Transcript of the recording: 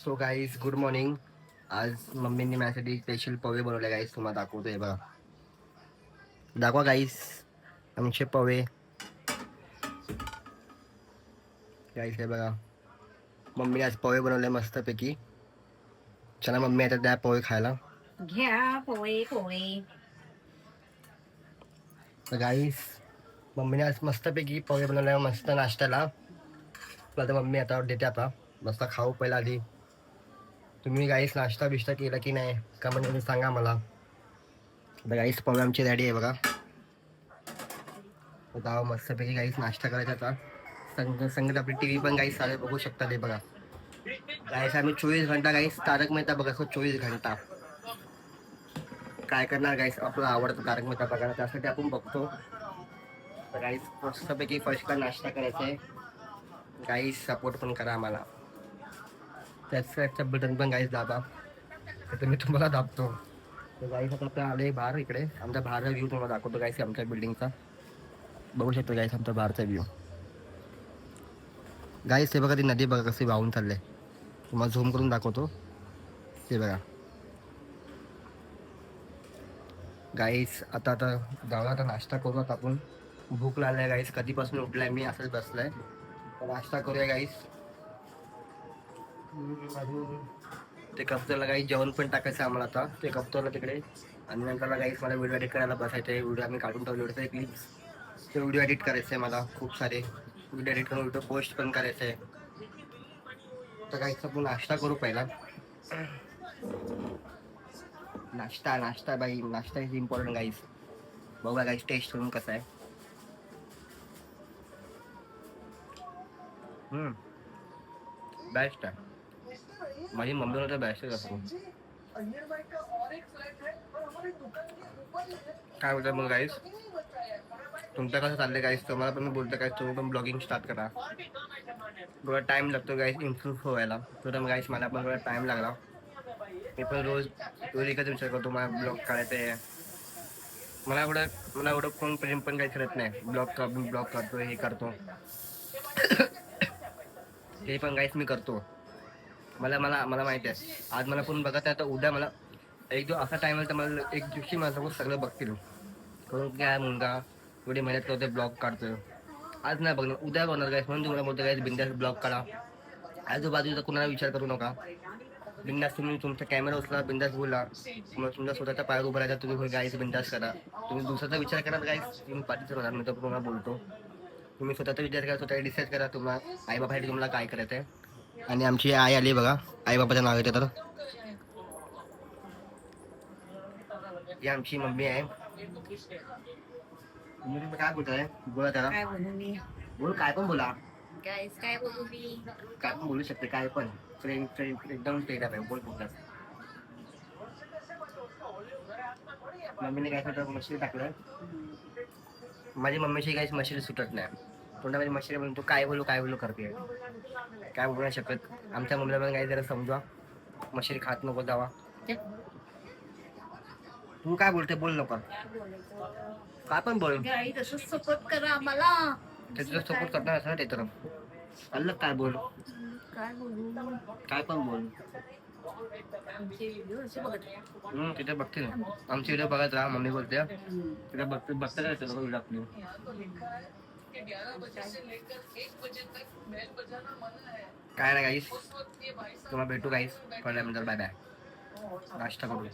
So guys good morning. आज मम्मींनी माझ्यासाठी special पोहे बनवले गाईज, तुम्हाला दाखवतोय बघा. दाखवा गाईज आमचे पोहे. गाईज हे बघा, मम्मीने आज पोहे बनवले मस्तपैकी. चला मम्मी आता द्या पोहे खायला. घ्या पोहे पोहे. तर गाईज मम्मीने आज मस्तपैकी पोहे बनवले मस्त नाश्त्याला. तर मम्मी आता देते, आता मस्त खाऊ पहिला आधी. तुम्ही गाईस नाश्ता बिश्ता केला की नाही कमेंट मध्ये सांगा मला. तर गाईस पोहे आमची रेडी आहे बघा. आता मस्तपैकी गाईस नाश्ता करायचा. आता संगत आपली टी व्ही पण गाईस चालेल, बघू शकता ते बघा. गाईस आम्ही 24 घंटा गाईस तारक मेहता बघा. 24 घंटा काय करणार गाईस, आपला आवडतं तारक मेहता बघायला, त्यासाठी आपण बघतो. तर गाईस मस्तपैकी फर्स्टला नाश्ता करायचा आहे. गाईस सपोर्ट पण करा आम्हाला. त्याचं बटन पण गाईस दाबा, तर मी तुम्हाला दाबतो. तर गाईस आता आपल्या आले बाहेर, इकडे आमच्या बाहेरचा व्ह्यू तुम्हाला दाखवतो गाईस. आमच्या बिल्डिंगचा बघू शकतो गाईस, आमचा बाहेरचा व्ह्यू. गाईस हे बघा, ती नदी बघा कशी वाहून चालले. तुम्हाला झूम करून दाखवतो ते बघा. गाईस आता जाऊ, आता नाश्ता करूयात आपण. भूक लागलाय गाईस, कधीपासून उठलाय मी, असंच बसलाय. तर नाश्ता करूया गाईस. ते कप्तरला काही जेवण पण टाकायचं आम्हाला आता, ते कप्तरला तिकडे. आणि नंतर गाईस मला व्हिडिओ एडिट करायला बसायचं आहे. व्हिडिओ आम्ही काढून ठेवले क्लिप्स, ते व्हिडिओ एडिट करायचं आहे मला. खूप सारे व्हिडिओ एडिट करून व्हिडिओ पोस्ट पण करायचं आहे. तर गाईस आपण नाश्ता करू पहिला. नाश्ता नाश्ता बाई, नाश्ता इज इम्पॉर्टंट गाईस. बघा गाईस टेस्ट करून कसं आहे. बेस्ट आहे. माझी मम्मी तर बेस्टच असतो. काय बोलतात मग गाईस, तुमचं कसं चाललंय गाईस? तुम्हाला पण मी बोलतो गाईस, तुम्ही पण ब्लॉगिंग स्टार्ट करा. थोडा टाइम लागतो गाईस इम्प्रूव्ह व्हायला. तर मग गाईस मला पण थोडा टाइम लागला. मी पण रोज एकच विचार करतो मला ब्लॉग काढायचं आहे. मला एवढं कोण प्रेम पण काही करत नाही. ब्लॉग करतो, हे करतो. ते पण गाईस मी करतो. मला मला मला माहिती आहे, आज मला पण बघत आहे, तर उद्या मला एक दिवस असा टाइम आहे तर मला एक दिवशी माझ्यासोबत सगळं बघतील. करून काय मुलगा एवढी मेहनत करतोय, ब्लॉग काढतोय. आज नाही बघणार, उद्या बघणार गाईस. म्हणून तुम्हाला बोलतो गाईस, बिंदास ब्लॉग काढा. आजूबाजूचा कुणाला विचार करू नका. बिंदास तुम्ही तुमचा कॅमेरा उचला, बिंदास बोला. मग तुमच्या स्वतःच्या पायावर उभं राहायचा, तुम्ही गाईस बिंदास करा. तुम्ही दुसऱ्याचा विचार करा गाईस, तुम्ही पाठीच राहणार. मी तर तुम्हाला बोलतो, तुम्ही स्वतःचा विचार करा, स्वतः डिसाईड करा तुम्हाला आई बाबासाठी तुम्हाला काय करायचं आहे. आणि आमची आई आली बघा, आई बाबाचं नाव येते. तर ही आमची मम्मी आहे. तुम्ही काय बोलताय, बोला त्याला. काय बोलू मी? बोल, काय पण बोला. गाईस काय बोलू मी? काय पण बोलू शकते, काय पण. फ्रेंड फ्रेंड एकदम फ्रेंड आहे, बोल बोलतात. मम्मीने काय करतात, मशीन टाकलं. माझी मम्मीची काहीच मशीन सुटत नाही. तोंडामध्ये मशीन म्हणून तू काय बोलू करते. काय बोलू नाही शकत. आमच्या मम्मीला पण काही जरा समजा, मशीन खात नको जावा. तू काय बोलते, बोल नको. काय पण बोल. गाईस असं सपोर्ट करा आम्हाला. ते तुझं सपोर्ट करणार असं ते तर अलग काय बोल. काय बोलू? काय पण बोल. आमचे व्हिडिओ असे बघत राहा. तिथे बघते ना आमची व्हिडिओ बघत राहा. मम्मी बोलते तिथे बघता काय व्हिडिओ आपली. काय ना गाईस, तुम्हाला भेटू गाईस. Bye bye. नाश्ता करू.